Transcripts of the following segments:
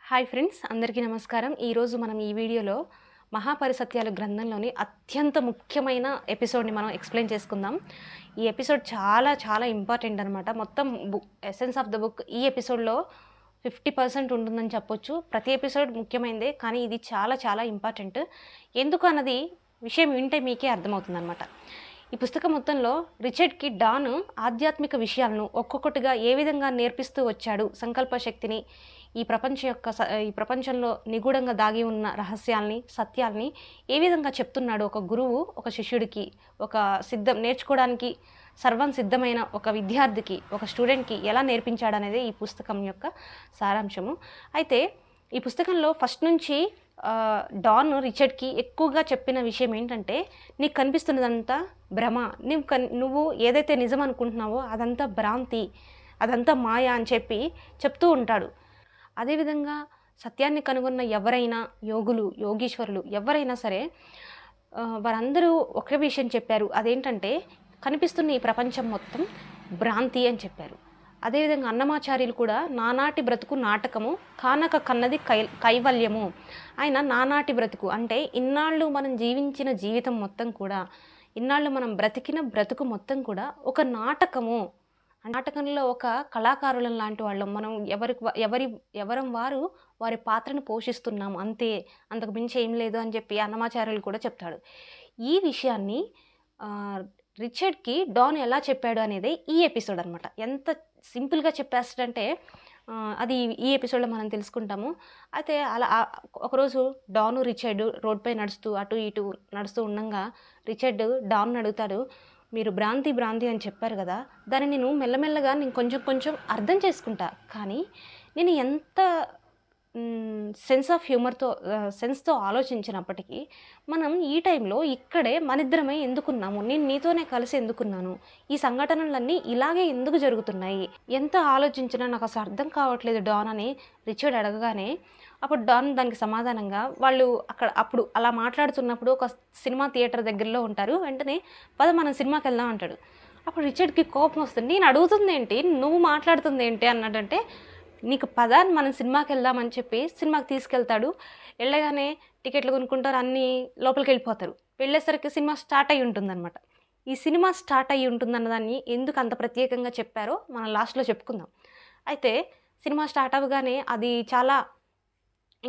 Hi friends, అందరికీ నమస్కారం. ఈరోజు మనం ఈ వీడియోలో మహాపరిసత్యాలు గ్రంథంలోని అత్యంత ముఖ్యమైన ఎపిసోడ్ని మనం ఎక్స్ప్లెయిన్ చేసుకుందాం. ఈ ఎపిసోడ్ చాలా చాలా ఇంపార్టెంట్ అనమాట. మొత్తం ఎసెన్స్ ఆఫ్ ద బుక్ ఈ ఎపిసోడ్లో 50% ఉంటుందని చెప్పొచ్చు. ప్రతి ఎపిసోడ్ ముఖ్యమైనదే, కానీ ఇది చాలా చాలా ఇంపార్టెంట్. ఎందుకు అన్నది విషయం వింటే మీకే అర్థమవుతుందన్నమాట. ఈ పుస్తకం మొత్తంలో రిచర్డ్కి డాన్ ఆధ్యాత్మిక విషయాలను ఒక్కొక్కటిగా ఏ విధంగా నేర్పిస్తూ వచ్చాడు, సంకల్ప శక్తిని, ఈ ప్రపంచంలో నిగూఢంగా దాగి ఉన్న రహస్యాల్ని, సత్యాల్ని ఏ విధంగా చెప్తున్నాడు ఒక గురువు ఒక శిష్యుడికి, ఒక నేర్చుకోవడానికి సర్వం సిద్ధమైన ఒక విద్యార్థికి, ఒక స్టూడెంట్కి ఎలా నేర్పించాడనేది ఈ పుస్తకం యొక్క సారాంశము. అయితే ఈ పుస్తకంలో ఫస్ట్ నుంచి డాన్ రిచర్డ్కి ఎక్కువగా చెప్పిన విషయం ఏంటంటే, నీకు కనిపిస్తున్నదంతా భ్రమ, నువ్వు ఏదైతే నిజం అనుకుంటున్నావో అదంతా భ్రాంతి, అదంతా మాయ అని చెప్తూ ఉంటాడు. అదేవిధంగా సత్యాన్ని కనుగొన్న ఎవరైనా యోగులు, యోగీశ్వరులు ఎవరైనా సరే వారందరూ ఒకే విషయం చెప్పారు. అదేంటంటే, కనిపిస్తున్న ఈ ప్రపంచం మొత్తం భ్రాంతి అని చెప్పారు. అదేవిధంగా అన్నమాచార్యులు కూడా నానాటి బ్రతుకు నాటకము, కానక కన్నది కైవల్యము. ఆయన నానాటి బ్రతుకు అంటే ఇన్నాళ్ళు మనం జీవించిన జీవితం మొత్తం కూడా, ఇన్నాళ్ళు మనం బ్రతికిన బ్రతుకు మొత్తం కూడా ఒక నాటకము. నాటకంలో ఒక కళాకారులం లాంటి వాళ్ళం. మనం ఎవరం వారు వారి పాత్రను పోషిస్తున్నాం అంతే, అంతకు మించి ఏం లేదు అని చెప్పి అన్నమాచార్యులు కూడా చెప్తాడు. ఈ విషయాన్ని రిచర్డ్కి డాన్ ఎలా చెప్పాడు అనేది ఈ ఎపిసోడ్ అనమాట. ఎంత సింపుల్గా చెప్పేస్తాడంటే అది ఈ ఎపిసోడ్లో మనం తెలుసుకుంటాము. అయితే అలా ఒకరోజు డాను రిచర్డ్ రోడ్పై నడుస్తూ అటు ఇటు నడుస్తూ ఉండగా రిచర్డ్ డాన్ అడుగుతాడు, మీరు భ్రాంతి భ్రాంతి అని చెప్పారు కదా, దాన్ని నేను మెల్లమెల్లగా కొంచెం కొంచెం అర్థం చేసుకుంటా, కానీ నేను ఎంత సెన్స్తో ఆలోచించినప్పటికీ మనం ఈ టైంలో ఇక్కడే మనిద్దరమే ఎందుకున్నాము, నేను నీతోనే కలిసి ఎందుకున్నాను, ఈ సంఘటనలన్నీ ఇలాగే ఎందుకు జరుగుతున్నాయి, ఎంత ఆలోచించినా నాకు అసలు అర్థం కావట్లేదు డాన్ అని రిచర్డ్ అడగగానే, అప్పుడు డాన్ దానికి సమాధానంగా, వాళ్ళు అప్పుడు అలా మాట్లాడుతున్నప్పుడు ఒక సినిమా థియేటర్ దగ్గరలో ఉంటారు, వెంటనే పద మనం సినిమాకి వెళ్దాం అంటాడు. అప్పుడు రిచర్డ్కి కోపం వస్తుంది, నేను అడుగుతుంది ఏంటి, నువ్వు మాట్లాడుతుంది ఏంటి అన్నాడంటే, నీకు పదాన్ని మనం సినిమాకి వెళ్దామని చెప్పి సినిమాకి తీసుకెళ్తాడు. వెళ్ళగానే టికెట్లు కొనుక్కుంటారు, అన్నీ లోపలికి వెళ్ళిపోతారు. వెళ్ళేసరికి సినిమా స్టార్ట్ అయ్యి ఉంటుందన్నమాట. ఈ సినిమా స్టార్ట్ అయ్యి ఉంటుందన్నదాన్ని ఎందుకు అంత ప్రత్యేకంగా చెప్పారో మనం లాస్ట్లో చెప్పుకుందాం. అయితే సినిమా స్టార్ట్ అవ్వగానే అది చాలా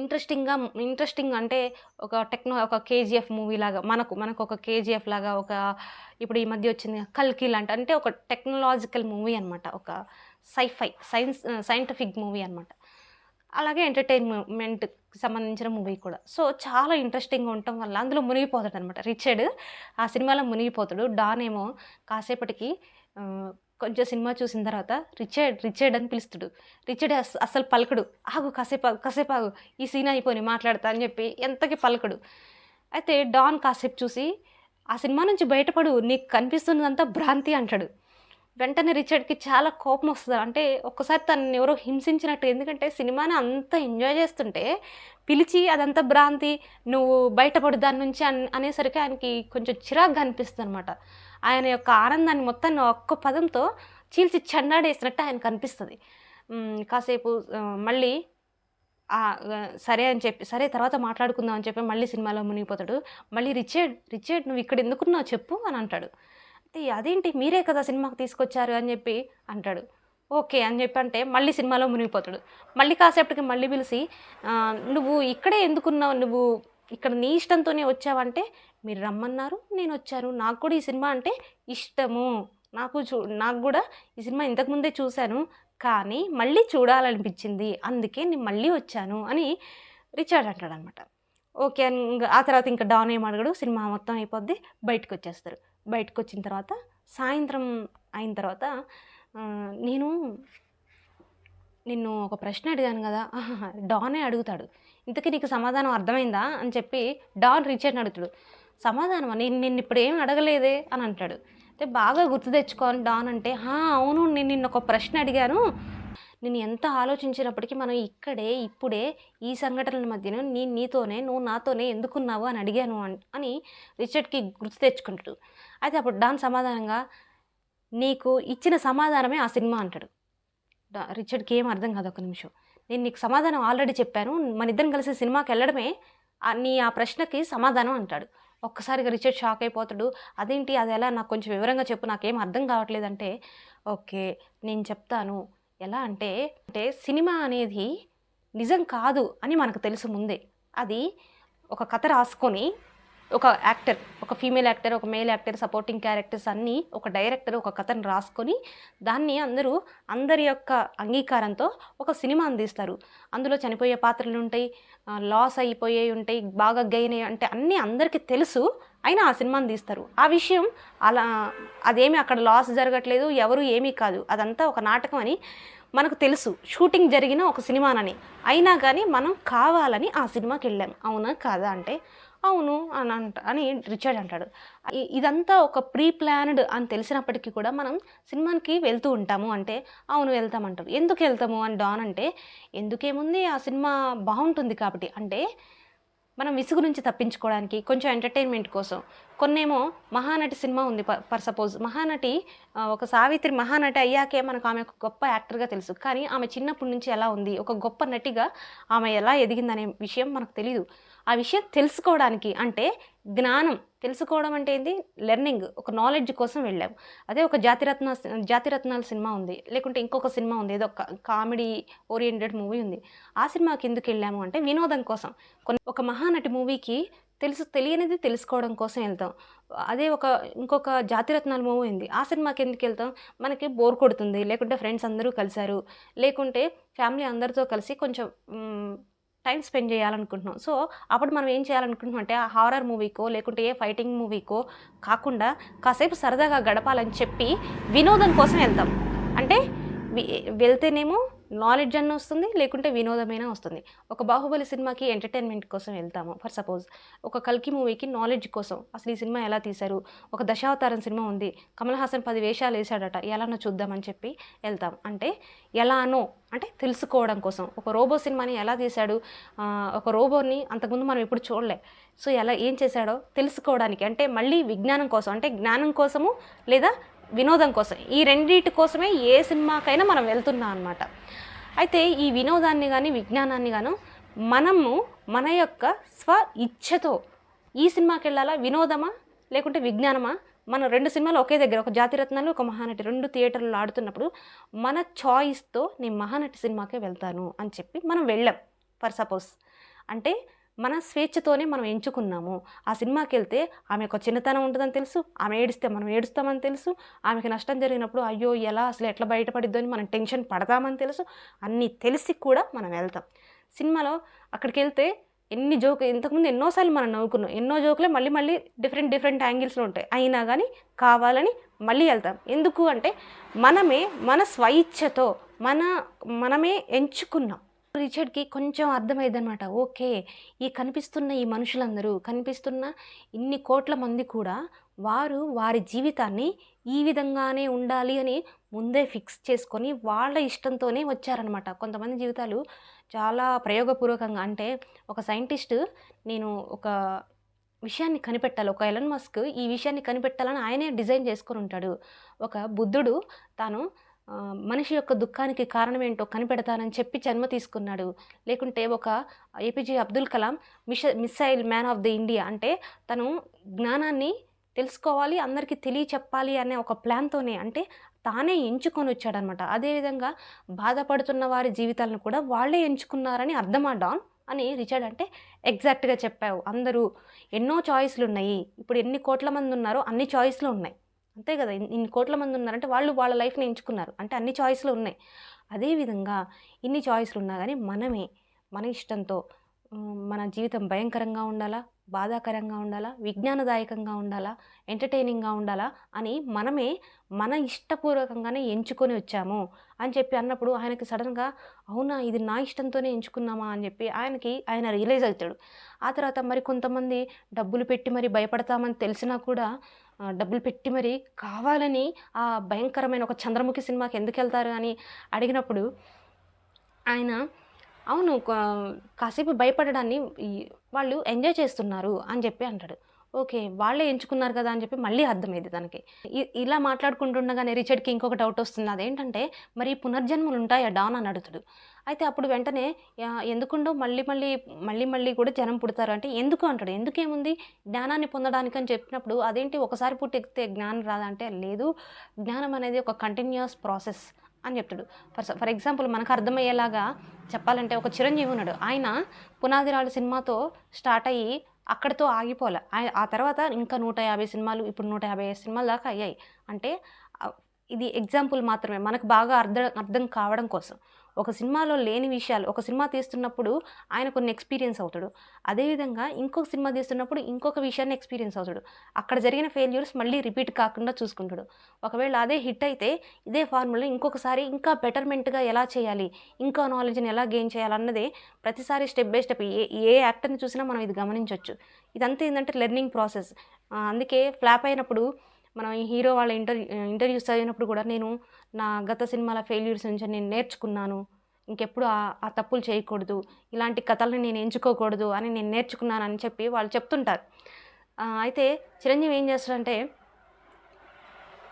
ఇంట్రెస్టింగ్ అంటే ఒక కేజీఎఫ్ మూవీ లాగా, మనకు ఒక కేజీఎఫ్ లాగా, ఇప్పుడు ఈ మధ్య వచ్చింది కల్కి లాంటి, అంటే ఒక టెక్నాలజికల్ మూవీ అనమాట, ఒక సైంటిఫిక్ మూవీ అనమాట. అలాగే ఎంటర్టైన్మెంట్కి సంబంధించిన మూవీ కూడా. సో చాలా ఇంట్రెస్టింగ్గా ఉండటం వల్ల అందులో మునిగిపోతాడు అనమాట రిచర్డ్. ఆ సినిమాలో మునిగిపోతాడు. డాన్ ఏమో కాసేపటికి కొంచెం సినిమా చూసిన తర్వాత రిచర్డ్ అని పిలుస్తాడు. రిచర్డ్ అస్సలు పలకడు. కాసేపు ఆగు, ఈ సీన్ అయిపోయి మాట్లాడతా అని చెప్పి ఎంతకి పలకడు. అయితే డాన్ కాసేపు చూసి, ఆ సినిమా నుంచి బయటపడు, నీకు కనిపిస్తున్నదంతా భ్రాంతి అంటాడు. వెంటనే రిచర్డ్కి చాలా కోపం వస్తుంది. అంటే ఒక్కసారి తనని ఎవరో హింసించినట్టు. ఎందుకంటే సినిమాని అంత ఎంజాయ్ చేస్తుంటే పిలిచి అదంతా భ్రాంతి, నువ్వు బయటపడు దాని నుంచి అనేసరికి ఆయనకి కొంచెం చిరాగ్గా అనిపిస్తుంది అనమాట. ఆయన యొక్క ఆనందాన్ని మొత్తాన్ని ఒక్క పదంతో చీల్చి చెండాడేసినట్టు ఆయనకు అనిపిస్తుంది. కాసేపు మళ్ళీ సరే అని చెప్పి, సరే తర్వాత మాట్లాడుకుందాం అని చెప్పి మళ్ళీ సినిమాలో మునిగిపోతాడు. మళ్ళీ రిచర్డ్ నువ్వు ఇక్కడ ఎందుకున్నావు చెప్పు అని అంటాడు. అదేంటి, మీరే కదా సినిమాకి తీసుకొచ్చారు అని చెప్పి అంటాడు. ఓకే అని చెప్పి అంటే మళ్ళీ సినిమాలో మునిగిపోతాడు. మళ్ళీ కాసేపటికి మళ్ళీ పిలిచి, నువ్వు ఇక్కడే ఎందుకున్నావు, నువ్వు ఇక్కడ నీ ఇష్టంతోనే వచ్చావంటే, మీరు రమ్మన్నారు నేను వచ్చాను, నాకు కూడా ఈ సినిమా అంటే ఇష్టము, నాకు కూడా ఈ సినిమా ఇంతకుముందే చూశాను, కానీ మళ్ళీ చూడాలనిపించింది, అందుకే నేను మళ్ళీ వచ్చాను అని రిచర్డ్ అంటాడు అనమాట. ఓకే అని ఆ తర్వాత ఇంకా డాన్ ఏం అడగడు, సినిమా మొత్తం అయిపోద్ది, బయటకు వచ్చేస్తారు. బయటకు వచ్చిన తర్వాత సాయంత్రం అయిన తర్వాత, నేను నిన్ను ఒక ప్రశ్న అడిగాను కదా, డానే అడుగుతాడు, ఇంతకీ నీకు సమాధానం అర్థమైందా అని చెప్పి డాన్ రిచర్డ్ని అడుగుతాడు. సమాధానమా, నిన్ను ఇప్పుడు ఏం అడగలేదే అని అంటాడు. అయితే బాగా గుర్తు తెచ్చుకోని డాన్ అంటే, అవును, నేను నిన్న ఒక ప్రశ్న అడిగాను, నేను ఎంత ఆలోచించినప్పటికీ మనం ఇప్పుడే ఈ సంఘటనల మధ్యన నీతోనే, నువ్వు నాతోనే ఎందుకున్నావు అని అడిగాను అని రిచర్డ్కి గుర్తు తెచ్చుకుంటాడు. అయితే అప్పుడు డాన్ సమాధానంగా, నీకు ఇచ్చిన సమాధానమే ఆ సినిమా అంటాడు. రిచర్డ్కి ఏం అర్థం కాదు. ఒక నిమిషం, నేను నీకు సమాధానం ఆల్రెడీ చెప్పాను, మన ఇద్దరం కలిసి సినిమాకి వెళ్ళడమే నీ ఆ ప్రశ్నకి సమాధానం అంటాడు. ఒక్కసారిగా రిచర్డ్ షాక్ అయిపోతాడు. అదేంటి, అది ఎలా, నాకు కొంచెం వివరంగా చెప్పు, నాకేం అర్థం కావట్లేదంటే, ఓకే నేను చెప్తాను. ఎలా అంటే సినిమా అనేది నిజం కాదు అని మనకు తెలుసు ముందే. అది ఒక కథ రాసుకొని ఒక యాక్టర్, ఒక ఫీమేల్ యాక్టర్, ఒక మేల్ యాక్టర్, సపోర్టింగ్ క్యారెక్టర్స్ అన్నీ ఒక డైరెక్టర్ ఒక కథను రాసుకొని దాన్ని అందరి యొక్క అంగీకారంతో ఒక సినిమా అందిస్తారు. అందులో చనిపోయే పాత్రలు ఉంటాయి, లాస్ అయిపోయే ఉంటాయి, బాగా గెయిన్ అయ్యే అంటే అన్నీ అందరికీ తెలుసు. అయినా ఆ సినిమాని తీస్తారు. ఆ విషయం అలా అదేమి అక్కడ లాస్ జరగట్లేదు, ఎవరు ఏమీ కాదు, అదంతా ఒక నాటకం అని మనకు తెలుసు, షూటింగ్ జరిగిన ఒక సినిమానని. అయినా కానీ మనం కావాలని ఆ సినిమాకి వెళ్ళాం. అవునా కాదా అంటే అవును అని రిచర్డ్ అంటాడు. ఇదంతా ఒక ప్రీ ప్లాన్డ్ అని తెలిసినప్పటికీ కూడా మనం సినిమాకి వెళ్తూ ఉంటాము అంటే అవును వెళ్తామంటారు. ఎందుకు వెళ్తాము అని డాన్ అంటే ఎందుకేముంది, ఆ సినిమా బాగుంటుంది కాబట్టి. అంటే మనం విసుగు నుంచి తప్పించుకోవడానికి, కొంచెం ఎంటర్టైన్మెంట్ కోసం. కొన్నేమో మహానటి సినిమా ఉంది, ఫర్ సపోజ్ మహానటి, ఒక సావిత్రి మహానటి అయ్యాకే మనకు ఆమె ఒక గొప్ప యాక్టర్గా తెలుసు. కానీ ఆమె చిన్నప్పటి నుంచి ఎలా ఉంది, ఒక గొప్ప నటిగా ఆమె ఎలా ఎదిగిందనే విషయం మనకు తెలియదు. ఆ విషయం తెలుసుకోవడానికి అంటే జ్ఞానం తెలుసుకోవడం అంటే ఏంటి, లెర్నింగ్, ఒక నాలెడ్జ్ కోసం వెళ్ళాము. అదే ఒక జాతిరత్నాల సినిమా ఉంది, లేకుంటే ఇంకొక సినిమా ఉంది, ఏదో కామెడీ ఓరియంటెడ్ మూవీ ఉంది. ఆ సినిమాకి ఎందుకు వెళ్ళాము అంటే వినోదం కోసం. ఒక మహానటి మూవీకి తెలియనిది తెలుసుకోవడం కోసం వెళ్తాం. అదే ఇంకొక జాతిరత్నాల మూవీ ఉంది, ఆ సినిమాకి ఎందుకు వెళ్తాం, మనకి బోర్ కొడుతుంది, లేకుంటే ఫ్రెండ్స్ అందరూ కలిశారు, లేకుంటే ఫ్యామిలీ అందరితో కలిసి కొంచెం టైం స్పెండ్ చేయాలనుకుంటున్నాం. సో అప్పుడు మనం ఏం చేయాలనుకుంటున్నాం అంటే ఆ హారర్ మూవీకో లేకుంటే ఏ ఫైటింగ్ మూవీకో కాకుండా కాసేపు సరదాగా గడపాలని చెప్పి వినోదం కోసం వెళ్తాం. అంటే వెళ్తేనేమో నాలెడ్జ్ అన్న వస్తుంది, లేకుంటే వినోదమైనా వస్తుంది. ఒక బాహుబలి సినిమాకి ఎంటర్టైన్మెంట్ కోసం వెళ్తాము ఫర్ సపోజ్, ఒక కల్కి మూవీకి నాలెడ్జ్ కోసం, అసలు ఈ సినిమా ఎలా తీశారు, ఒక దశావతారం సినిమా ఉంది, కమల్ హాసన్ 10 వేషాలు వేశాడట, ఎలానో చూద్దామని చెప్పి వెళ్తాం. అంటే ఎలానో అంటే తెలుసుకోవడం కోసం. ఒక రోబో సినిమాని ఎలా తీశాడు, ఒక రోబోని అంతకుముందు మనం ఎప్పుడు చూడలే, సో ఎలా ఏం చేశాడో తెలుసుకోవడానికి, అంటే మళ్ళీ విజ్ఞానం కోసం, అంటే జ్ఞానం కోసము లేదా వినోదం కోసం, ఈ రెండింటి కోసమే ఏ సినిమాకైనా మనం వెళ్తున్నాం అన్నమాట. అయితే ఈ వినోదాన్ని కానీ విజ్ఞానాన్ని గాను మనము మన యొక్క స్వ ఇచ్ఛతో ఈ సినిమాకి వెళ్ళాలా, వినోదమా లేకుంటే విజ్ఞానమా, మనం 2 సినిమాలు ఒకే దగ్గర, ఒక జాతిరత్నాలు ఒక మహానటి 2 థియేటర్లు ఆడుతున్నప్పుడు మన చాయిస్తో నేను మహానటి సినిమాకే వెళ్తాను అని చెప్పి మనం వెళ్ళాం ఫర్ సపోజ్. అంటే మన స్వేచ్ఛతోనే మనం ఎంచుకున్నాము. ఆ సినిమాకి వెళ్తే ఆమె ఒక చిన్నతనం ఉంటుందని తెలుసు, ఆమె ఏడిస్తే మనం ఏడుస్తామని తెలుసు, ఆమెకి నష్టం జరిగినప్పుడు అయ్యో ఎలా అసలు ఎట్లా బయటపడిద్దో అని మనం టెన్షన్ పడతామని తెలుసు. అన్నీ తెలిసి కూడా మనం వెళ్తాం సినిమాలో. అక్కడికి వెళ్తే ఇంతకుముందు ఎన్నోసార్లు మనం నవ్వుకున్నాం, ఎన్నో జోకులే మళ్ళీ మళ్ళీ డిఫరెంట్ యాంగిల్స్లో ఉంటాయి, అయినా కానీ కావాలని మళ్ళీ వెళ్తాం. ఎందుకు అంటే మన స్వయిచ్ఛతో మనమే ఎంచుకున్నాం. రిచర్డ్కి కొంచెం అర్థమైందనమాట. ఓకే, కనిపిస్తున్న ఈ మనుషులందరూ, కనిపిస్తున్న ఇన్ని కోట్ల మంది కూడా వారి జీవితాన్ని ఈ విధంగానే ఉండాలి అని ముందే ఫిక్స్ చేసుకొని వాళ్ళ ఇష్టంతోనే వచ్చారనమాట. కొంతమంది జీవితాలు చాలా ప్రయోగపూర్వకంగా, అంటే ఒక సైంటిస్ట్ నేను ఒక విషయాన్ని కనిపెట్టాలి, ఒక ఎలన్ మస్క్ ఈ విషయాన్ని కనిపెట్టాలని ఆయనే డిజైన్ చేసుకొని ఉంటాడు. ఒక బుద్ధుడు తాను మనిషి యొక్క దుఃఖానికి కారణం ఏంటో కనిపెడతానని చెప్పి జన్మ తీసుకున్నాడు. లేకుంటే ఒక APJ Abdul Kalam missile man of the India, అంటే తను జ్ఞానాన్ని తెలుసుకోవాలి, అందరికీ తెలియచెప్పాలి అనే ఒక ప్లాన్తోనే, అంటే తానే ఎంచుకొని వచ్చాడనమాట. అదేవిధంగా బాధపడుతున్న వారి జీవితాలను కూడా వాళ్ళే ఎంచుకున్నారని అర్థమా డాన్ అని రిచర్డ్ అంటే ఎగ్జాక్ట్గా చెప్పావు. అందరూ ఎన్నో చాయిస్లు ఉన్నాయి, ఇప్పుడు ఎన్ని కోట్ల మంది ఉన్నారో అన్ని చాయిస్లు ఉన్నాయి, అంతే కదా. ఇన్ని కోట్ల మంది ఉన్నారంటే వాళ్ళు వాళ్ళ లైఫ్ని ఎంచుకున్నారు, అంటే అన్ని చాయిస్లు ఉన్నాయి. అదేవిధంగా ఇన్ని చాయిస్లు ఉన్నా కానీ మన ఇష్టంతో మన జీవితం భయంకరంగా ఉండాలా, బాధాకరంగా ఉండాలా, విజ్ఞానదాయకంగా ఉండాలా, ఎంటర్టైనింగ్గా ఉండాలా అని మన ఇష్టపూర్వకంగానే ఎంచుకొని వచ్చాము అని చెప్పి అన్నప్పుడు ఆయనకి సడన్గా అవునా ఇది నా ఇష్టంతోనే ఎంచుకున్నామా అని చెప్పి ఆయన రియలైజ్ అవుతాడు. ఆ తర్వాత మరి కొంతమంది డబ్బులు పెట్టి మరి భయపడతామని తెలిసినా కూడా డబ్బులు పెట్టి మరి కావాలని ఆ భయంకరమైన ఒక చంద్రముఖి సినిమాకి ఎందుకు వెళ్తారు అని అడిగినప్పుడు ఆయన అవును కాసేపు భయపడడాన్ని వాళ్ళు ఎంజాయ్ చేస్తున్నారు అని చెప్పి అంటాడు. ఓకే. వాళ్ళే ఎంచుకున్నారు కదా! అని చెప్పి మళ్ళీ అర్థమైంది తనకి. ఇలా మాట్లాడుకుంటుండగానే రిచర్డ్‌కి ఇంకొక డౌటొస్తుంది. అదేంటంటే, మరి పునర్జన్మలుంటాయా డాన్ అని అడుగుతాడు. అయితే అప్పుడు వెంటనే ఎందుకుండవు మళ్ళీ మళ్ళీ కూడా జనం పుడతారు అంటే, ఎందుకు అంటాడు. ఎందుకేముంది జ్ఞానాన్ని పొందడానికని చెప్పినప్పుడు, అదేంటి ఒకసారి పుట్టెక్కితే జ్ఞానం రాదా అంటే, లేదు జ్ఞానం అనేది ఒక కంటిన్యూయస్ ప్రాసెస్ అని చెప్తాడు. ఫర్ ఎగ్జాంపుల్ మనకు అర్థమయ్యేలాగా చెప్పాలంటే ఒక చిరంజీవి ఉన్నాడు. ఆయన 'పునాది రాళ్ళు' సినిమాతో స్టార్ట్ అయ్యి అక్కడితో ఆగిపోలే. ఆ తర్వాత ఇంకా 150 సినిమాలు, ఇప్పుడు 155 సినిమాల దాకా అయ్యాయి. అంటే ఇది ఎగ్జాంపుల్ మాత్రమే. మనకు బాగా అర్థం కావడం కోసం. ఒక సినిమాలో లేని విషయాలు, ఒక సినిమా తీస్తున్నప్పుడు ఆయన కొన్ని ఎక్స్‌పీరియన్స్ అవుతాడు. అదేవిధంగా ఇంకొక సినిమా తీస్తున్నప్పుడు ఇంకొక విషయాన్ని ఎక్స్‌పీరియన్స్ అవుతాడు. అక్కడ జరిగిన ఫెయిల్యూర్స్ మళ్ళీ రిపీట్ కాకుండా చూసుకుంటాడు. ఒకవేళ అదే హిట్ అయితే ఇదే ఫార్ములా ఇంకొకసారి ఇంకా బెటర్‌మెంట్‌గా ఎలా చేయాలి, ఇంకా నాలెడ్జ్‌ని ఎలా గెయిన్ చేయాలన్నదే ప్రతిసారి స్టెప్ బై స్టెప్ ఏ యాక్టర్‌ని చూసినా మనం ఇది గమనించొచ్చు. ఇదంతా ఏందంటే లెర్నింగ్ ప్రాసెస్. అందుకే ఫ్లాప్ అయినప్పుడు మనం ఈ హీరో వాళ్ళ ఇంటర్వ్యూస్ చదివినప్పుడు కూడా నేను నా గత సినిమాల ఫెయిల్యూర్స్ నుంచి నేను నేర్చుకున్నాను. ఇంకెప్పుడు ఆ తప్పులు చేయకూడదు. ఇలాంటి కథలను నేను ఎంచుకోకూడదు అని నేను నేర్చుకున్నానని చెప్పి వాళ్ళు చెప్తుంటారు. అయితే చిరంజీవి ఏం చేస్తాడంటే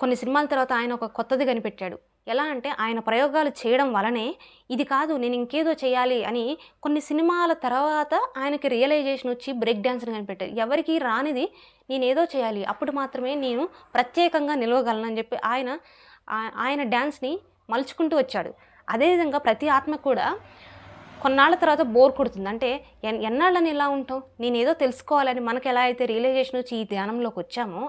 కొన్ని సినిమాల తర్వాత ఆయన ఒక కొత్తది కనిపెట్టాడు. ఎలా అంటే ఆయన ప్రయోగాలు చేయడం వలనే ఇది కాదు నేను ఇంకేదో చేయాలి అని కొన్ని సినిమాల తర్వాత ఆయనకి రియలైజేషన్ వచ్చి బ్రేక్ డాన్స్‌ని కనిపెట్టారు. ఎవరికీ రానిది నేనేదో చేయాలి. అప్పుడు మాత్రమే నేను ప్రత్యేకంగా నిలవగలనని చెప్పి ఆయన డాన్స్‌ని మలుచుకుంటూ వచ్చాడు. అదేవిధంగా ప్రతి ఆత్మ కూడా కొన్నాళ్ళ తర్వాత బోర్ కొడుతుంది. అంటే ఎన్నాళ్ళని ఇలా ఉంటాం? నేనేదో తెలుసుకోవాలని మనకెలా అయితే రియలైజేషన్ వచ్చి ఈ ధ్యానంలోకొచ్చామో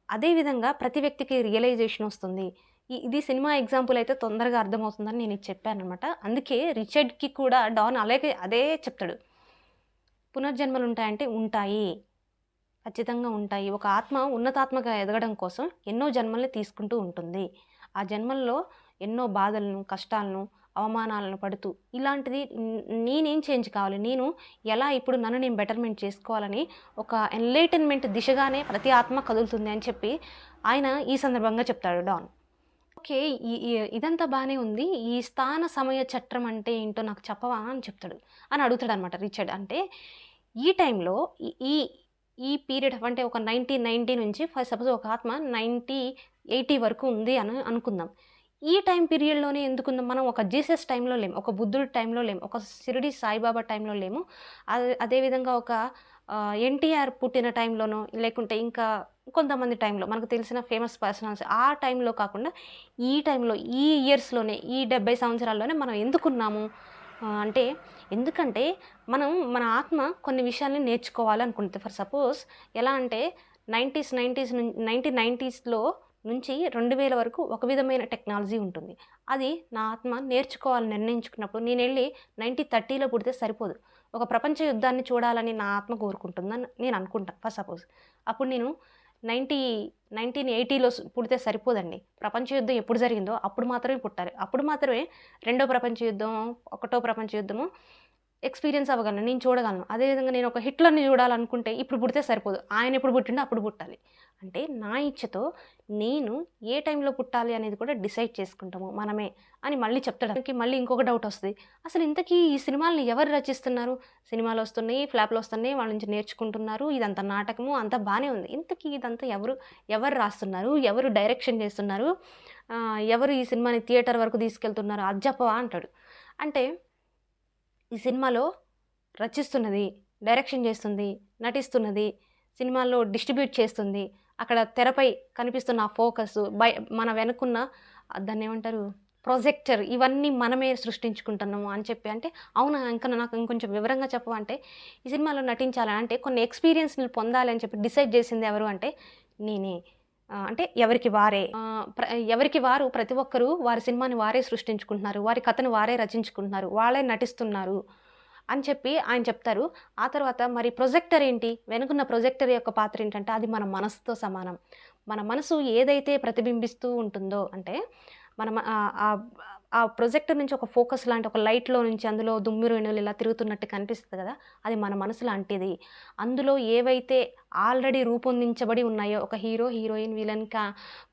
అదే విధంగా ప్రతి వ్యక్తికి రియలైజేషన్ వస్తుంది. ఇది సినిమా ఎగ్జాంపుల్ అయితే తొందరగా అర్థమవుతుందని నేను ఇది చెప్పాననమాట. అందుకే రిచర్డ్‌కి కూడా డాన్ అదే చెప్తాడు. పునర్జన్మలుంటాయంటే ఉంటాయి. ఖచ్చితంగా ఉంటాయి. ఒక ఆత్మ ఉన్నతాత్మగా ఎదగడం కోసం ఎన్నో జన్మల్ని తీసుకుంటూ ఉంటుంది. ఆ జన్మల్లో ఎన్నో బాధలను, కష్టాలను, అవమానాలను పడుతూ ఇలాంటిది నేనేం చేంజ్ కావాలి? నేను ఎలా ఇప్పుడు నన్ను నేను బెటర్‌మెంట్ చేసుకోవాలని ఒక ఎన్‌లైటన్‌మెంట్ దిశగానే ప్రతి ఆత్మ కదులుతుంది అని చెప్పి ఆయన ఈ సందర్భంగా చెప్తాడు డాన్. ఓకే. ఈ ఈ ఇదంతా బానే ఉంది. ఈ స్థాన సమయ చట్రం అంటే ఏంటో నాకు చెప్పవా? అని చెప్తాడు. అని అడుగుతాడనమాట రిచర్డ్. అంటే ఈ టైంలో ఈ ఈ ఈ పీరియడ్ అంటే ఒక 1990 నుంచి సపోజ్ ఒక ఆత్మ 90, 80 వరకు ఉంది అని అనుకుందాం. ఈ టైం పీరియడ్‌లోనే ఎందుకుందాం? మనం ఒక జీసస్ టైంలో లేము. ఒక బుద్ధుడి టైంలో లేము. ఒక షిరిడి సాయిబాబా టైంలో లేము. అదేవిధంగా ఒక ఎన్టీఆర్ పుట్టిన టైంలోనో లేకుంటే ఇంకా కొంతమంది టైంలో మనకు తెలిసిన ఫేమస్ పర్సనల్స్ ఆ టైంలో కాకుండా ఈ టైంలో ఈ ఇయర్స్‌లోనే ఈ 70 సంవత్సరాల్లోనే మనం ఎందుకున్నాము? అంటే ఎందుకంటే మన ఆత్మ కొన్ని విషయాల్ని నేర్చుకోవాలనుకుంటది. ఫర్ సపోజ్ ఎలా అంటే 1990స్‌లో నుంచి 2000 వరకు ఒక విధమైన టెక్నాలజీ ఉంటుంది. అది నా ఆత్మ నేర్చుకోవాలని నిర్ణయించుకున్నప్పుడు నేనెళ్ళి 1930లో పుడితే సరిపోదు. ఒక ప్రపంచ యుద్ధాన్ని చూడాలని నా ఆత్మ కోరుకుంటుందని నేను అనుకుంటా ఫర్ సపోజ్. అప్పుడు నేను 1980లో పుడితే సరిపోదండి. ప్రపంచ యుద్ధం ఎప్పుడు జరిగిందో అప్పుడు మాత్రమే పుట్టాలి. అప్పుడు మాత్రమే రెండో ప్రపంచ యుద్ధం, ఒకటో ప్రపంచ యుద్ధము ఎక్స్‌పీరియన్స్ అవ్వగలను. నేను చూడగలను. అదేవిధంగా నేను ఒక హిట్లర్‌ని చూడాలనుకుంటే ఇప్పుడు పుడితే సరిపోదు. ఆయన ఎప్పుడు పుట్టిండో అప్పుడు పుట్టాలి. అంటే నా ఇచ్చతో నేను ఏ టైంలో పుట్టాలి అనేది కూడా డిసైడ్ చేసుకుంటాము మనమే అని మళ్ళీ చెప్తాడు. దానికి మళ్ళీ ఇంకొక డౌట్ వస్తది. అసలు ఇంతకీ ఈ సినిమాల్ని ఎవరు రచిస్తున్నారు? సినిమాలొస్తున్నాయి, ఫ్లాప్‌లొస్తున్నాయి, వాళ్ళ నుంచి నేర్చుకుంటున్నారు. ఇదంతా నాటకము అంతా బానే ఉంది. ఇంతకీ ఇదంతా ఎవరు రాస్తున్నారు? ఎవరు డైరెక్షన్ చేస్తున్నారు? ఎవరు ఈ సినిమాని థియేటర్ వరకు తీసుకెళ్తున్నారు? అది చెప్పవా అంటాడు. అంటే ఈ సినిమాలో రచిస్తున్నది, డైరెక్షన్ చేస్తుంది, నటిస్తున్నది, సినిమాల్లో డిస్ట్రిబ్యూట్ చేస్తుంది. అక్కడ తెరపై కనిపిస్తున్న ఆ ఫోకసు, మన వెనకున్న దాన్నేమంటారు ప్రొజెక్టర్ ఇవన్నీ మనమే సృష్టించుకుంటున్నాము అని చెప్పి అంటే, అవునా! ఇంకా నాకు ఇంకొంచెం వివరంగా చెప్పవా అంటే, ఈ సినిమాలో నటించాలని అంటే కొన్ని ఎక్స్‌పీరియన్స్‌లు పొందాలి అని చెప్పి డిసైడ్ చేసింది ఎవరు అంటే, నేనే. అంటే ఎవరికి వారు ప్రతి ఒక్కరు వారి సినిమాని వారే సృష్టించుకుంటున్నారు. వారి కథను వారే రచించుకుంటున్నారు. వాళ్ళే నటిస్తున్నారు అని చెప్పి ఆయన చెప్తారు. ఆ తర్వాత మరి ప్రొజెక్టర్ ఏంటి? వెనకున్న ప్రొజెక్టర్ యొక్క పాత్ర ఏంటంటే అది మన మనసుతో సమానం. మన మనసు ఏదైతే ప్రతిబింబిస్తూ ఉంటుందో అంటే మన మ ఆహ్, ఆహ్, ఆ ప్రొజెక్టర్ నుంచి ఒక ఫోకస్ లాంటి ఒక లైట్‌లో నుంచి అందులో దుమ్ము రేణువులు ఇలా తిరుగుతున్నట్టు కనిపిస్తది కదా! అది మన మనసు లాంటిది. అందులో ఏవైతే ఆల్రెడీ రూపొందించబడి ఉన్నాయో ఒక హీరో, హీరోయిన్, విలన్,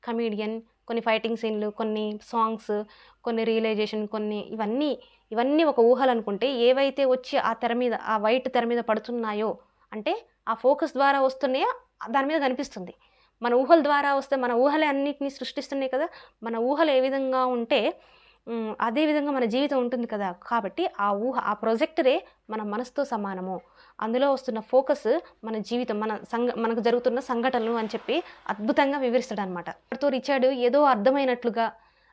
కమెడియన్, కొన్ని ఫైటింగ్ సీన్‌లు, కొన్ని సాంగ్స్, కొన్ని రియలైజేషన్ ఇవన్నీ ఒక ఊహలనుకుంటే ఏవైతే వచ్చి ఆ తెర మీద ఆ వైట్ తెర మీద పడుతున్నాయో అంటే ఆ ఫోకస్ ద్వారా వస్తున్నాయో దాని మీద కనిపిస్తుంది. మన ఊహల ద్వారా వస్తే మన ఊహలే అన్నిటిని సృష్టిస్తున్నాయి కదా! మన ఊహలు ఏ విధంగా ఉంటే అదే విధంగా మన జీవితం ఉంటుంది కదా! కాబట్టి ఆ ప్రొజెక్టరే మన మనసుతో సమానము. అందులో వస్తున్న ఫోకస్ మన జీవితం, మనకు జరుగుతున్న సంఘటనలు అని చెప్పి అద్భుతంగా వివరిస్తాడనమాట. అప్పటితో రిచర్డ్ ఏదో అర్థమైనట్లుగా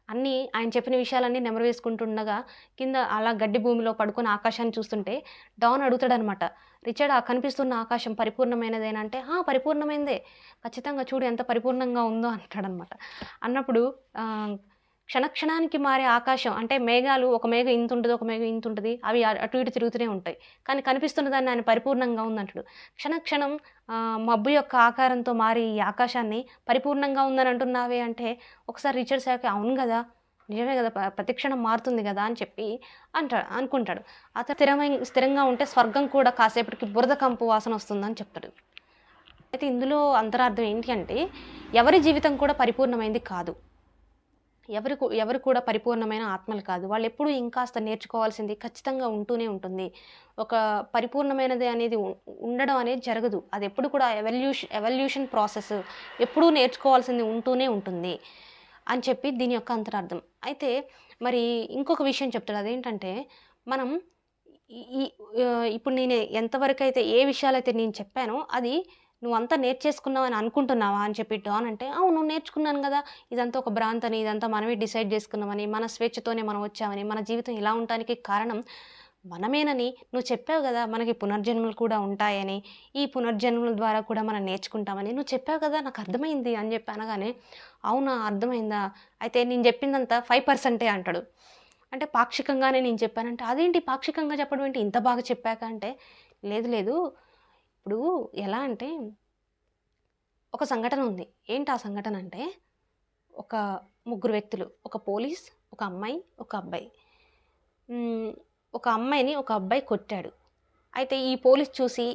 అన్నీ ఆయన చెప్పిన విషయాలన్నీ నెమరు వేసుకుంటుండగా కింద అలా గడ్డి భూమిలో పడుకొని ఆకాశాన్ని చూస్తుంటే డాన్ అడుగుతాడనమాట. రిచర్డ్ ఆ కనిపిస్తున్న ఆకాశం పరిపూర్ణమైనదేనా అంటే, పరిపూర్ణమైనదే. ఖచ్చితంగా చూడు ఎంత పరిపూర్ణంగా ఉందో అంటాడనమాట. అన్నప్పుడు క్షణక్షణానికి మారే ఆకాశం అంటే మేఘాలు, ఒక మేఘం ఇంతుంటది, ఒక మేఘం ఇంతుంటది. అవి అటు ఇటు తిరుగుతూనే ఉంటాయి. కానీ కనిపిస్తున్న దాన్ని ఆయన పరిపూర్ణంగా ఉందంటాడు. క్షణక్షణం మబ్బు యొక్క ఆకారంతో మారి ఈ ఆకాశాన్ని పరిపూర్ణంగా ఉందని అంటున్నావే అంటే, ఒకసారి రిచర్డ్ సాకి అవును గదా! నిజమే గదా! ప్రతి క్షణం మారుతుంది గదా! అని చెప్పి అనుకుంటాడు. అతను స్థిరంగా ఉంటే స్వర్గం కూడా కాసేపటికి బురద కంపు వాసన వస్తుందని చెప్తాడు. అయితే ఇందులో అంతరార్థం ఏంటి అంటే, ఎవరి జీవితం కూడా పరిపూర్ణమైంది కాదు. ఎవరు కూడా పరిపూర్ణమైన ఆత్మలు కాదు. వాళ్ళెప్పుడూ ఇంకాస్త నేర్చుకోవాల్సింది ఖచ్చితంగా ఉంటూనే ఉంటుంది. ఒక పరిపూర్ణమైనది అనేది ఉండడం అనేది జరగదు. అదెప్పుడు కూడా ఎవల్యూషన్ ప్రాసెస్. ఎప్పుడూ నేర్చుకోవాల్సింది ఉంటూనే ఉంటుంది అని చెప్పి దీని యొక్క అంతరార్థం. అయితే మరి ఇంకొక విషయం చెప్తాడు. అదేంటంటే మనం ఈ ఈ ఇప్పుడు నేను ఎంతవరకైతే ఏ విషయాలైతే నేను చెప్పానో అది నువ్వంతా నేర్చేసుకున్నావని అనుకుంటున్నావా అని చెప్పి డాన్ అంటే, అవును నేర్చుకున్నాను గదా! ఇదంతా ఒక భ్రాంతని, ఇదంతా మనమే డిసైడ్ చేసుకున్నామని, మన స్వేచ్ఛతోనే మనం వచ్చామని, మన జీవితం ఇలా ఉండటానికి కారణం మనమేనని నువ్వు చెప్పావు గదా! మనకి పునర్జన్మలు కూడా ఉంటాయని, ఈ పునర్జన్మల ద్వారా కూడా మనం నేర్చుకుంటామని నువ్వు చెప్పావు కదా! నాకు అర్థమైంది అని చెప్పి అనగానే, అవునా అర్థమైందా? అయితే నేను చెప్పిందంతా 5% అంటాడు. అంటే పాక్షికంగానే నేను చెప్పానంటే, అదేంటి పాక్షికంగా చెప్పడం ఏంటి ఇంత బాగా చెప్పాక అంటే, లేదు ఇప్పుడు ఎలా అంటే ఒక సంఘటన ఉంది. ఏంటి ఆ సంఘటన అంటే, ఒక ముగ్గురు వ్యక్తులు. ఒక పోలీస్, ఒక అమ్మాయి, ఒక అబ్బాయి. ఒక అమ్మాయిని ఒక అబ్బాయి కొట్టాడు. అయితే ఈ పోలీస్ చూసి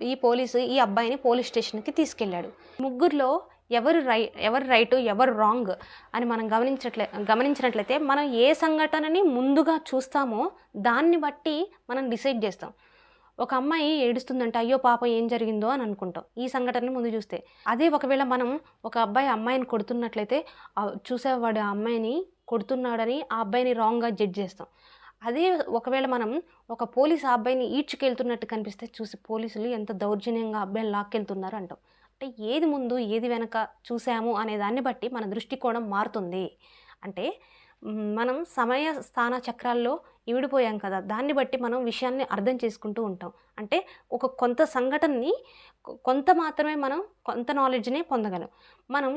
ఈ పోలీసు ఈ అబ్బాయిని పోలీస్ స్టేషన్‌కి తీసుకెళ్ళాడు. ముగ్గురిలో ఎవరు రైటు, ఎవరు రాంగ్ అని మనం గమనించినట్లయితే మనం ఏ సంఘటనని ముందుగా చూస్తామో దాన్ని బట్టి మనం డిసైడ్ చేస్తాం. ఒక అమ్మాయి ఏడుస్తుందంటే అయ్యో పాపం ఏం జరిగిందో అని అనుకుంటాం ఈ సంఘటనని ముందు చూస్తే. అదే ఒకవేళ మనం ఒక అబ్బాయి అమ్మాయిని కొడుతున్నట్లయితే చూసేవాడు ఆ అమ్మాయిని కొడుతున్నాడని ఆ అబ్బాయిని రాంగ్‌గా జడ్జ్ చేస్తాం. అదే ఒకవేళ మనం ఒక పోలీస్ ఆ అబ్బాయిని ఈడ్చుకెళ్తున్నట్టు కనిపిస్తే చూసి పోలీసులు ఎంత దౌర్జన్యంగా అబ్బాయిని లాక్కెళ్తున్నారు అంటాం. అంటే ఏది ముందు ఏది వెనక చూసాము అనే దాన్ని బట్టి మన దృష్టికోణం మారుతుంది. అంటే మనం సమయ స్థాన చక్రాల్లో ఇమిడిపోయాం కదా! దాన్ని బట్టి మనం విషయాన్ని అర్థం చేసుకుంటూ ఉంటాం. అంటే కొంత సంఘటనని కొంత మాత్రమే మనం కొంత నాలెడ్జ్‌నే పొందగలం. మనం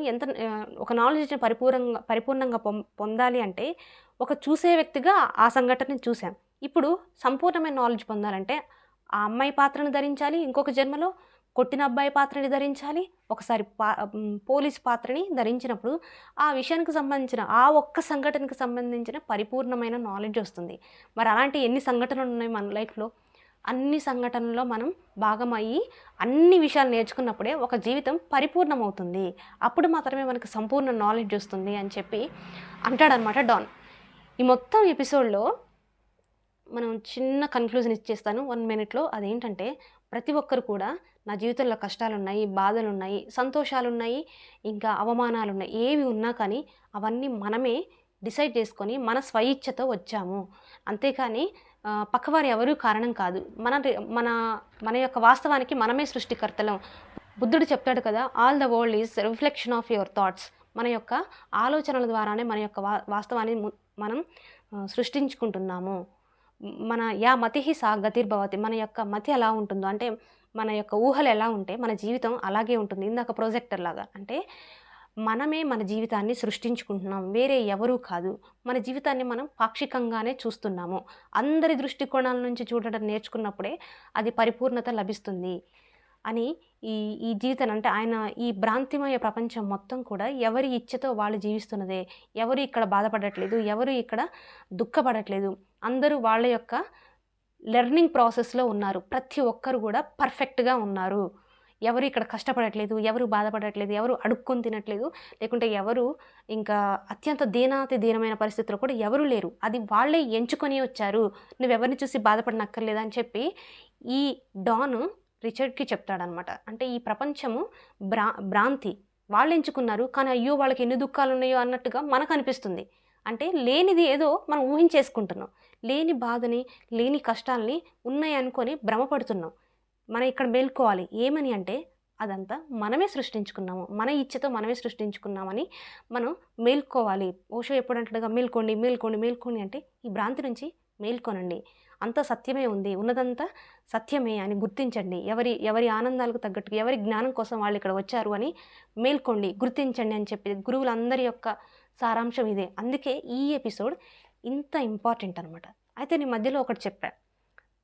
ఒక నాలెడ్జ్‌ని పరిపూర్ణంగా పొందాలి అంటే ఒక చూసే వ్యక్తిగా ఆ సంఘటనని చూసాం. ఇప్పుడు సంపూర్ణమైన నాలెడ్జ్ పొందాలంటే ఆ అమ్మాయి పాత్రను ధరించాలి ఇంకొక జన్మలో, కొట్టిన అబ్బాయి పాత్రని ధరించాలి, ఒకసారి పోలీస్ పాత్రని ధరించినప్పుడు ఆ విషయానికి సంబంధించిన ఆ ఒక్క సంఘటనకి సంబంధించిన పరిపూర్ణమైన నాలెడ్జ్ వస్తుంది. మరి అలాంటి ఎన్ని సంఘటనలు ఉన్నాయి మన లైఫ్‌లో? అన్ని సంఘటనల్లో మనం భాగమయ్యి అన్ని విషయాలు నేర్చుకున్నప్పుడే ఒక జీవితం పరిపూర్ణమవుతుంది. అప్పుడు మాత్రమే మనకు సంపూర్ణ నాలెడ్జ్ వస్తుంది అని చెప్పి అంటాడనమాట డాన్. ఈ మొత్తం ఎపిసోడ్‌లో మనం చిన్న కన్క్లూజన్ ఇచ్చేస్తాను 1 మినిట్‌లో. అదేంటంటే ప్రతి ఒక్కరు కూడా నా జీవితంలో కష్టాలున్నాయి, బాధలున్నాయి, సంతోషాలున్నాయి, ఇంకా అవమానాలున్నాయి. ఏవి ఉన్నా కానీ అవన్నీ మనమే డిసైడ్ చేసుకొని మన స్వయిచ్ఛతో వచ్చాము. అంతేకాని పక్కవారు ఎవరూ కారణం కాదు. మన మన యొక్క వాస్తవానికి మనమే సృష్టికర్తలం. బుద్ధుడు చెప్తాడు కదా! All the world is reflection of your thoughts. మన యొక్క ఆలోచనల ద్వారానే మన యొక్క వాస్తవాన్ని మనం సృష్టించుకుంటున్నాము. యా మతిహి సా గతిర్భవతి. మన యొక్క మతి ఎలా ఉంటుందో అంటే మన యొక్క ఊహలు ఎలా ఉంటే మన జీవితం అలాగే ఉంటుంది. ఇందాక ప్రొజెక్టర్ లాగా. అంటే మనమే మన జీవితాన్ని సృష్టించుకుంటున్నాం. వేరే ఎవరూ కాదు. మన జీవితాన్ని మనం పాక్షికంగానే చూస్తున్నాము. అందరి దృష్టికోణాల నుంచి చూడడం నేర్చుకున్నప్పుడే అది పరిపూర్ణత లభిస్తుంది అని ఈ జీవితాన్ని అంటే ఆయన ఈ భ్రాంతిమయ ప్రపంచం మొత్తం కూడా ఎవరి ఇచ్ఛతో వాళ్ళు జీవిస్తున్నదే. ఎవరు ఇక్కడ బాధపడట్లేదు, ఎవరు ఇక్కడ దుఃఖపడట్లేదు. అందరూ వాళ్ళ యొక్క లెర్నింగ్ ప్రాసెస్‌లో ఉన్నారు. ప్రతి ఒక్కరు కూడా పర్ఫెక్ట్‌గా ఉన్నారు. ఎవరు ఇక్కడ కష్టపడట్లేదు, ఎవరు బాధపడట్లేదు, ఎవరు అడుక్కొని తినట్లేదు, లేకుంటే ఎవరు ఇంకా అత్యంత దీనాతి దీనమైన పరిస్థితుల్లో కూడా ఎవరు లేరు. అది వాళ్ళే ఎంచుకొని వచ్చారు. నువ్వెవరిని చూసి బాధపడనక్కర్లేదు అని చెప్పి ఈ డాన్ రిచర్డ్‌కి చెప్తాడనమాట. అంటే ఈ ప్రపంచము భ్రాంతి. వాళ్ళు ఎంచుకున్నారు. కానీ అయ్యో! వాళ్ళకి ఎన్ని దుఃఖాలున్నాయో అన్నట్టుగా మనకనిపిస్తుంది. అంటే లేనిది ఏదో మనం ఊహించేసుకుంటున్నాం. లేని బాధని, లేని కష్టాల్ని ఉన్నాయనుకోని భ్రమపడుతున్నాం. మనం ఇక్కడ మేలుకోవాలి. ఏమని అంటే అదంతా మనమే సృష్టించుకున్నాము. మన ఇచ్ఛతో మనమే సృష్టించుకున్నామని మనం మేలుకోవాలి. ఓషో ఎప్పుడంటాడుగా మేల్కోండి, మేల్కోండి, మేల్కోండి అంటే ఈ భ్రాంతి నుంచి మేల్కొనండి. అంతా సత్యమే ఉంది. ఉన్నదంతా సత్యమే అని గుర్తించండి. ఎవరి ఎవరి ఆనందాలకు తగ్గట్టుగా, ఎవరి జ్ఞానం కోసం వాళ్ళు ఇక్కడ వచ్చారు అని మేల్కోండి, గుర్తించండి అని చెప్పి గురువులందరి యొక్క సారాంశం ఇదే. అందుకే ఈ ఎపిసోడ్ ఇంత ఇంపార్టెంట్ అనమాట. అయితే నేను మధ్యలో ఒకటి చెప్పా.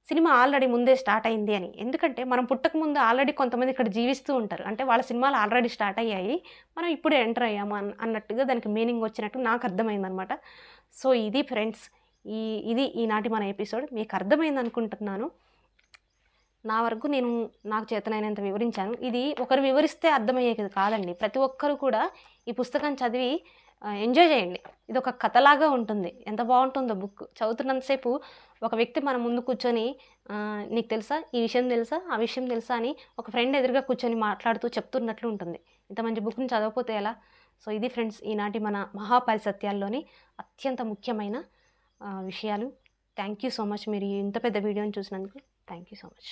సినిమా ఆల్రెడీ ముందే స్టార్ట్ అయింది అని. ఎందుకంటే మనం పుట్టకముందు ఆల్రెడీ కొంతమంది ఇక్కడ జీవిస్తూ ఉంటారు. అంటే వాళ్ళ సినిమాలు ఆల్రెడీ స్టార్ట్ అయ్యాయి. మనం ఇప్పుడే ఎంటర్ అయ్యాము అన్నట్టుగా దానికి మీనింగ్ వచ్చినట్టు నాకు అర్థమైందనమాట. సో ఇది ఫ్రెండ్స్. ఇది ఈనాటి మన ఎపిసోడ్. మీకు అర్థమైందనుకుంటున్నాను. నా వరకు నేను నాకు చేతనైనంత వివరించాను. ఇది ఒకరు వివరిస్తే అర్థమయ్యేది కాదండి. ప్రతి ఒక్కరు కూడా ఈ పుస్తకం చదివి ఎంజాయ్ చేయండి. ఇదొక కథలాగా ఉంటుంది. ఎంత బావుంటుందో బుక్. చదువుతున్నంత సేపు ఒక వ్యక్తి మన ముందు కూర్చొని నీకు తెలుసా? ఈ విషయం తెలుసా? ఆ విషయం తెలుసా? అని ఒక ఫ్రెండ్ ఎదురుగా కూర్చొని మాట్లాడుతూ చెప్తున్నట్లు ఉంటుంది. ఇంత మంచి బుక్‌ని చదవకపోతే ఎలా? సో ఇది ఫ్రెండ్స్ ఈనాటి మన మహాపరిసత్యాల్లోని అత్యంత ముఖ్యమైన విషయాలు. Thank you so much. మీరు ఇంత పెద్ద వీడియోని చూసినందుకు థ్యాంక్ యూ సో మచ్.